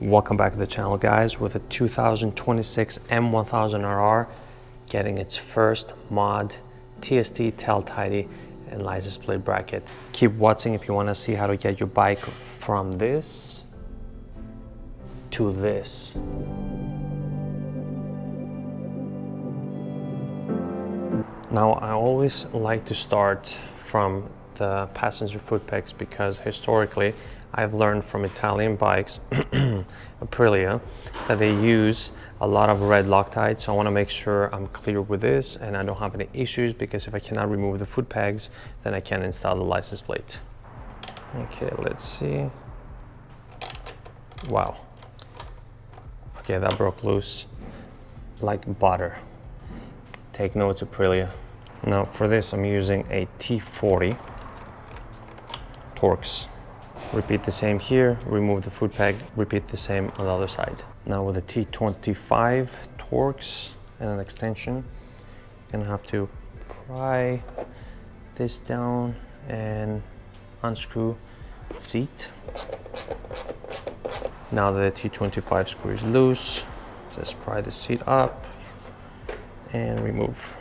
Welcome back to the channel, guys, with a 2026 M1000RR getting its first mod TST tail tidy and license plate bracket. Keep watching if you want to see how to get your bike from this to this. Now, I always like to start from the passenger foot pegs because historically I've learned from Italian bikes, Aprilia, that they use a lot of red Loctite. So I want to make sure I'm clear with this and I don't have any issues, because if I cannot remove the foot pegs, then I can't install the license plate. Okay, let's see. Wow. Okay, that broke loose like butter. Take notes, Aprilia. Now for this, I'm using a T40 Torx. Repeat the same here, remove the foot peg, repeat the same on the other side. Now with a T25 Torx and an extension, you're gonna have to pry this down and unscrew the seat. Now that the T25 screw is loose, just pry the seat up and remove.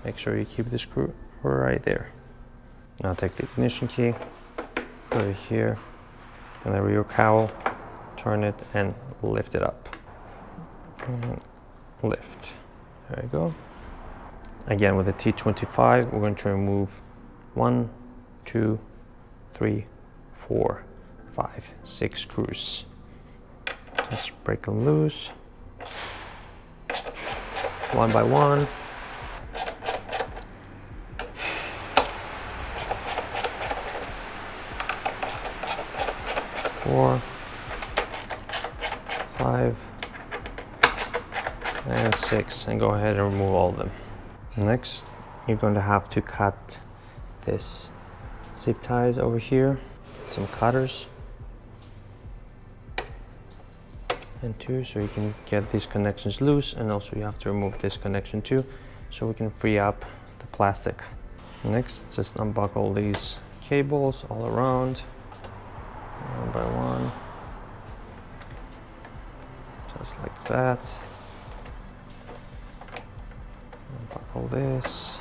Make sure you keep the screw right there. Now take the ignition key, put it here, and the rear cowl, turn it and lift it up. And lift. There you go. Again, with the T25, we're going to remove 1, 2, 3, 4, 5, 6 screws. Just break them loose. One by one. Four, 5, and 6, and go ahead and remove all of them. Next, you're going to have to cut this zip ties over here, some cutters, and 2, so you can get these connections loose, and also you have to remove this connection too, so we can free up the plastic. Next, just unbuckle these cables all around. One by one, just like that. Unbuckle this,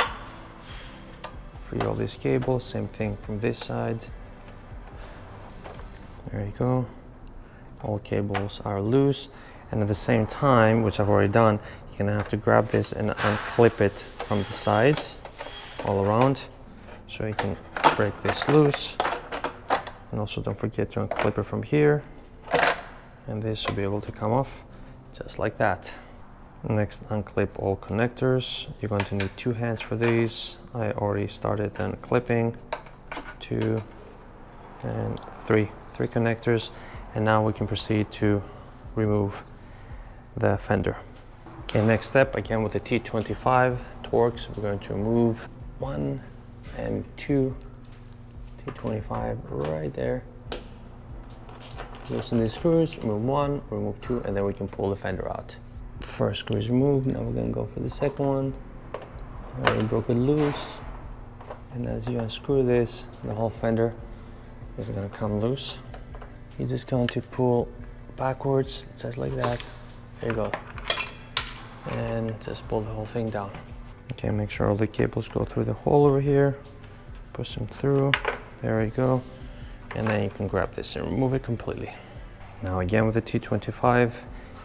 free all these cables, same thing from this side. There you go. All cables are loose, and at the same time, which I've already done, you're gonna have to grab this and unclip it from the sides all around, so you can break this loose. And also don't forget to unclip it from here, and this should be able to come off just like that. Next, unclip all connectors. You're going to need 2 hands for these. I already started unclipping 2 and 3 connectors, and now we can proceed to remove the fender. Okay, next step, again with the T25 Torx, we're going to remove 1 and 2 T25 right there. Loosen these screws, remove 1, remove 2, and then we can pull the fender out. First screw is removed, now we're going to go for the second one. I already broke it loose, and as you unscrew this, the whole fender is going to come loose. You're just going to pull backwards, just like that. There you go. And just pull the whole thing down. Okay, make sure all the cables go through the hole over here. Push them through. There we go. And then you can grab this and remove it completely. Now again with the T25,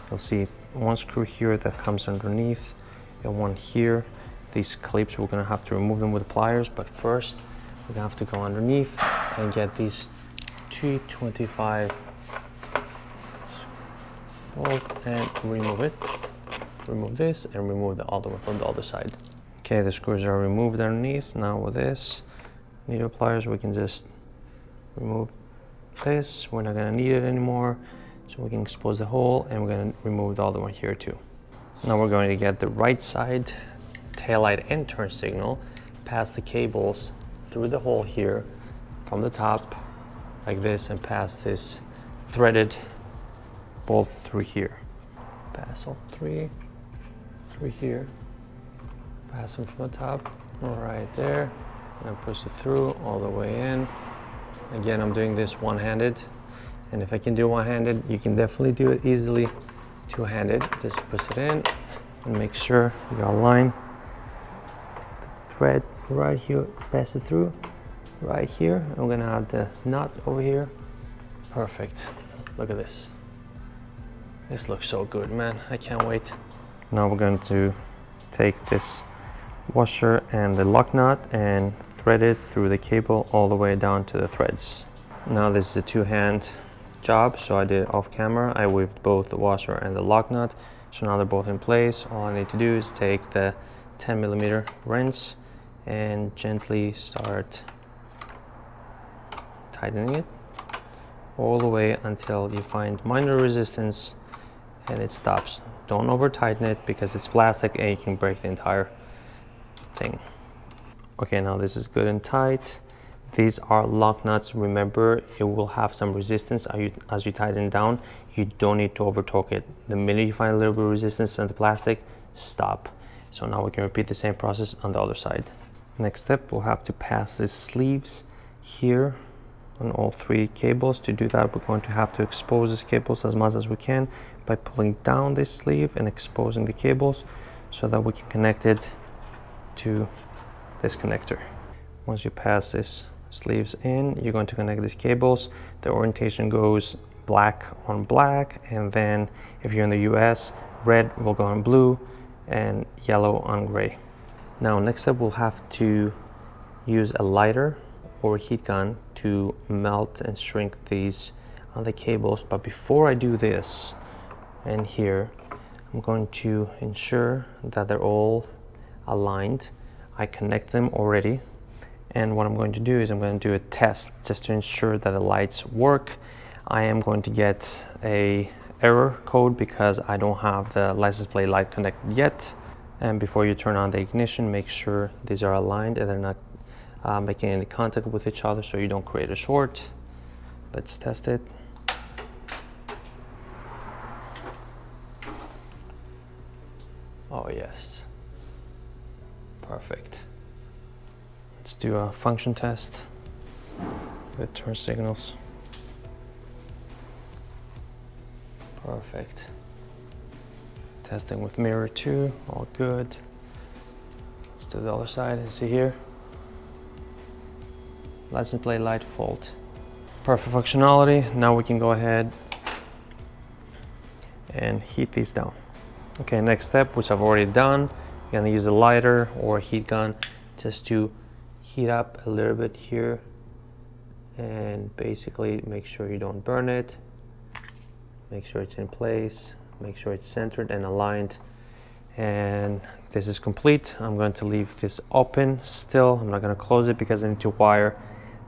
you'll see 1 screw here that comes underneath and 1 here. These clips, we're gonna have to remove them with pliers, but first we're gonna have to go underneath and get these T25 bolt and remove it. Remove this and remove the other one from the other side. Okay, the screws are removed underneath. Now with this needle pliers, we can just remove this. We're not gonna need it anymore, so we can expose the hole, and we're gonna remove the other one here too. Now we're going to get the right side taillight and turn signal past the cables through the hole here from the top like this, and past this threaded bolt through here. Pass all 3 through here, pass them from the top right there, and push it through all the way in. Again, I'm doing this one-handed, And if I can do one-handed, you can definitely do it easily two-handed. Just push it in and make sure you align the thread right here, pass it through right here. I'm gonna add the knot over here. Perfect. Look at this. This looks so good, man. I can't wait. Now we're going to take this washer and the lock nut and thread it through the cable all the way down to the threads. Now this is a two-hand job, so I did it off camera. I weaved both the washer and the lock nut, so now they're both in place. All I need to do is take the 10mm wrench and gently start tightening it all the way until you find minor resistance and it stops. Don't over tighten it because it's plastic and you can break the entire thing. Okay, now this is good and tight. These are lock nuts. Remember, it will have some resistance as you tighten it down. You don't need to over torque it. The minute you find a little bit of resistance on the plastic, stop. So now we can repeat the same process on the other side. Next step, we'll have to pass these sleeves here on all three cables. To do that, we're going to have to expose these cables as much as we can by pulling down this sleeve and exposing the cables so that we can connect it to this connector. Once you pass this sleeves in, you're going to connect these cables. The orientation goes black on black, and then if you're in the US, red will go on blue and yellow on gray. Now next up, we'll have to use a lighter or heat gun to melt and shrink these on the cables. But before I do this, and here, I'm going to ensure that they're all aligned. I connect them already. And what I'm going to do is I'm going to do a test just to ensure that the lights work. I am going to get a error code because I don't have the license plate light connected yet. And before you turn on the ignition, make sure these are aligned and they're not making any contact with each other so you don't create a short. Let's test it. Oh yes, perfect. Let's do a function test with turn signals. Perfect. Testing with mirror 2, all good. Let's do the other side and see here. License plate light fault. Perfect functionality. Now we can go ahead and heat these down. Okay, next step, which I've already done, you're gonna use a lighter or a heat gun just to heat up a little bit here and basically make sure you don't burn it. Make sure it's in place, make sure it's centered and aligned. And this is complete. I'm going to leave this open still. I'm not gonna close it because I need to wire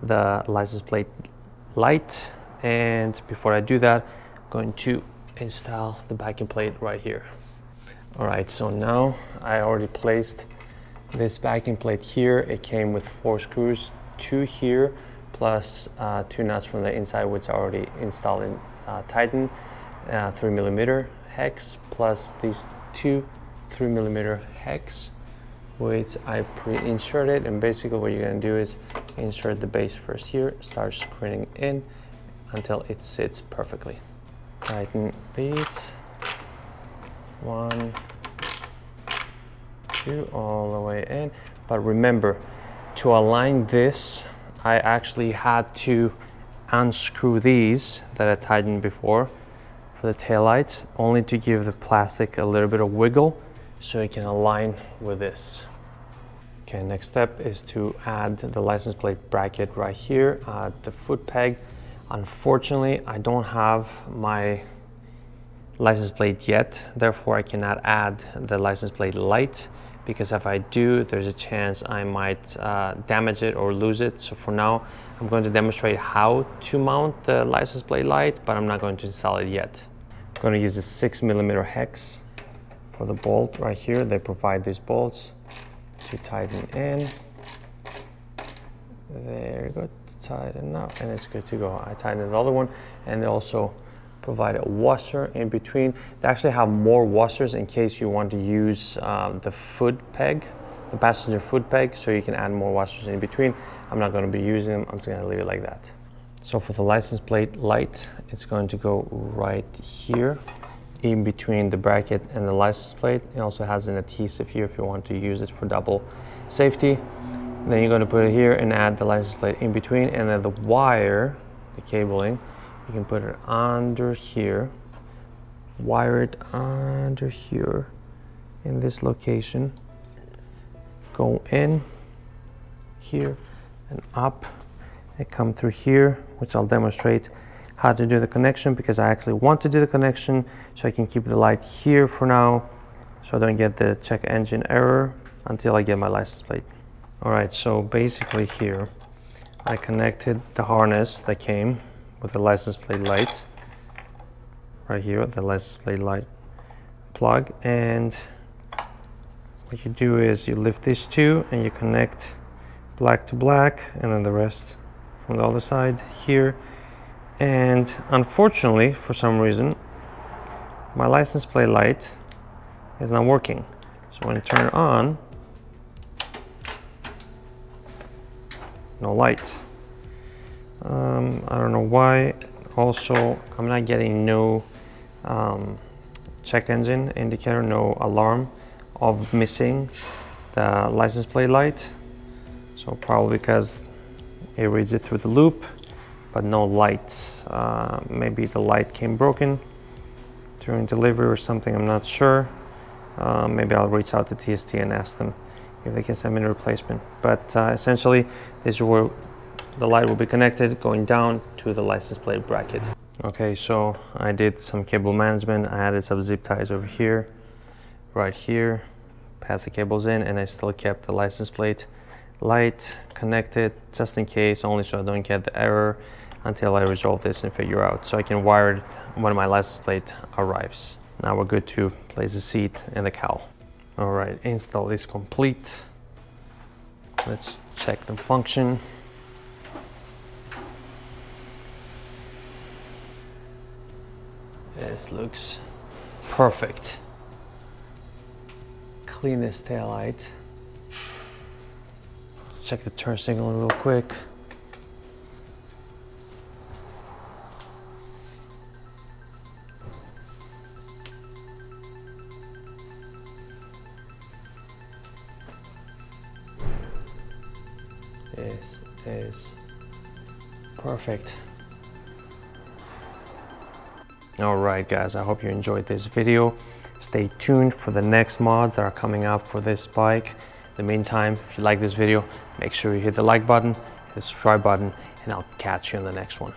the license plate light. And before I do that, I'm going to install the backing plate right here. All right, so now I already placed this backing plate here. It came with 4 screws, 2 here, plus 2 nuts from the inside, which I already installed and tightened, 3mm hex, plus these 2 3mm hex, which I pre-inserted. And basically what you're gonna do is insert the base first here, start screwing in until it sits perfectly. Tighten these. 1, 2, all the way in. But remember, to align this, I actually had to unscrew these that I tightened before for the taillights, only to give the plastic a little bit of wiggle so it can align with this. Okay, next step is to add the license plate bracket right here at the foot peg. Unfortunately, I don't have my license plate yet, therefore I cannot add the license plate light, because if I do, there's a chance I might damage it or lose it. So for now, I'm going to demonstrate how to mount the license plate light, but I'm not going to install it yet. I'm going to use a 6mm hex for the bolt right here. They provide these bolts to tighten in. There you go, tighten up, and it's good to go. I tightened the other one, and they also provide a washer in between. They actually have more washers in case you want to use the foot peg, the passenger foot peg, so you can add more washers in between. I'm not going to be using them, I'm just going to leave it like that. So for the license plate light, it's going to go right here in between the bracket and the license plate. It also has an adhesive here if you want to use it for double safety. Then you're going to put it here and add the license plate in between, and then the wire, the cabling, you can put it under here, wire it under here in this location, go in here and up and come through here, which I'll demonstrate how to do the connection, because I actually want to do the connection so I can keep the light here for now so I don't get the check engine error until I get my license plate. All right, so basically here I connected the harness that came with the license plate light right here, the license plate light plug, and what you do is you lift these two and you connect black to black, and then the rest from the other side here. And unfortunately, for some reason, my license plate light is not working. So when I turn it on, no light. I don't know why. Also, I'm not getting no check engine indicator, no alarm of missing the license plate light. So probably because it reads it through the loop, but no light. Maybe the light came broken during delivery or something, I'm not sure. Maybe I'll reach out to TST and ask them if they can send me a replacement. But essentially, this is where the light will be connected, going down to the license plate bracket. Okay, so I did some cable management. I added some zip ties over here, right here, passed the cables in, and I still kept the license plate light connected just in case, only so I don't get the error until I resolve this and figure out, so I can wire it when my license plate arrives. Now we're good to place the seat and the cowl. All right, install is complete. Let's check the function. This looks perfect. Cleanest taillight. Check the turn signal real quick. This is perfect. All right, guys, I hope you enjoyed this video. Stay tuned for the next mods that are coming up for this bike. In the meantime, if you like this video, make sure you hit the like button, hit the subscribe button, and I'll catch you in the next one.